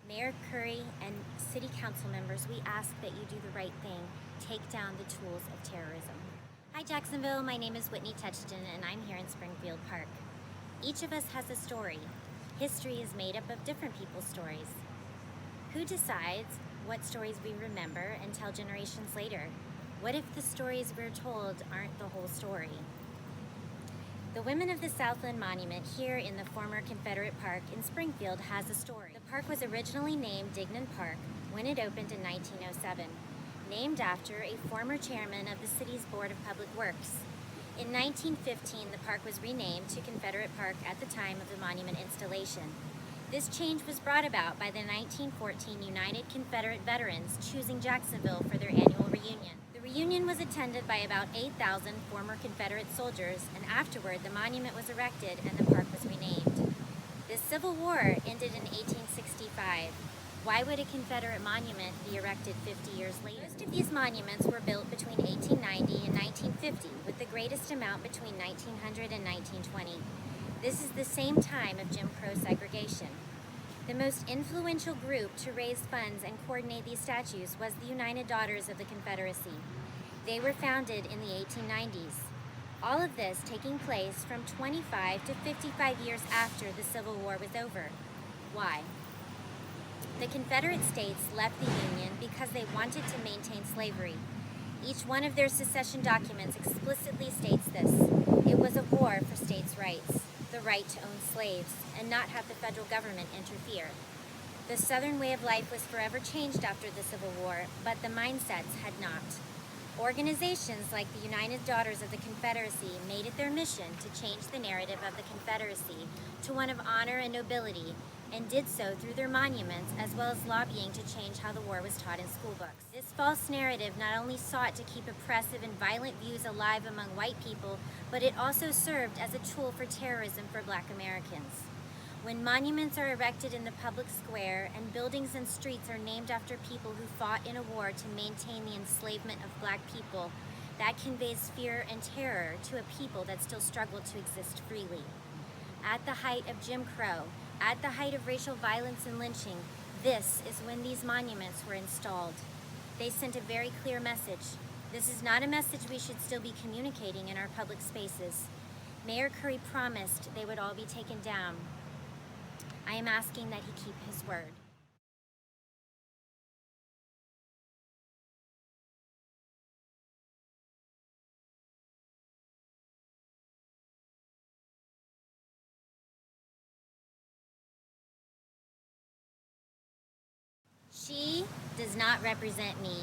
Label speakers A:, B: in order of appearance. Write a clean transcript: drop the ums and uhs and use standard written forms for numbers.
A: Mayor Curry and City Council members, we ask that you do the right thing. Take down the tools of terrorism. Hi Jacksonville, my name is Whitney and I'm here in Springfield Park. Each of us has a story. History is made up of different people's stories. Who decides what stories we remember and tell generations later? What if the stories we're told aren't the whole story? The Women of the Southland Monument here in the former Confederate Park in Springfield has a story. The park was originally named Dignan Park when it opened in 1907, named after a former chairman of the city's Board of Public Works. In 1915, the park was renamed to Confederate Park at the time of the monument installation. This change was brought about by the 1914 United Confederate Veterans choosing Jacksonville for their annual reunion. The reunion was attended by about 8,000 former Confederate soldiers, and afterward the monument was erected and the park was renamed. The Civil War ended in 1865. Why would a Confederate monument be erected 50 years later? Most of these monuments were built between 1890 and 1950, with the greatest amount between 1900 and 1920. This is the same time of Jim Crow segregation. The most influential group to raise funds and coordinate these statues was the United Daughters of the Confederacy. They were founded in the 1890s. All of this taking place from 25 to 55 years after the Civil War was over. Why? The Confederate States left the Union because they wanted to maintain slavery. Each one of their secession documents explicitly states this. It was a war for states' rights, the right to own slaves, and not have the federal government interfere. The Southern way of life was forever changed after the Civil War, but the mindsets had not. Organizations like the United Daughters of the Confederacy made it their mission to change the narrative of the Confederacy to one of honor and nobility, and did so through their monuments as well as lobbying to change how the war was taught in school books. This false narrative not only sought to keep oppressive and violent views alive among white people, but it also served as a tool for terrorism for Black Americans. When monuments are erected in the public square and buildings and streets are named after people who fought in a war to maintain the enslavement of Black people, that conveys fear and terror to a people that still struggle to exist freely. At the height of Jim Crow, at the height of racial violence and lynching, this is when these monuments were installed. They sent a very clear message. This is not a message we should still be communicating in our public spaces. Mayor Curry promised they would all be taken down. I am asking that he keep his word. She does not represent me.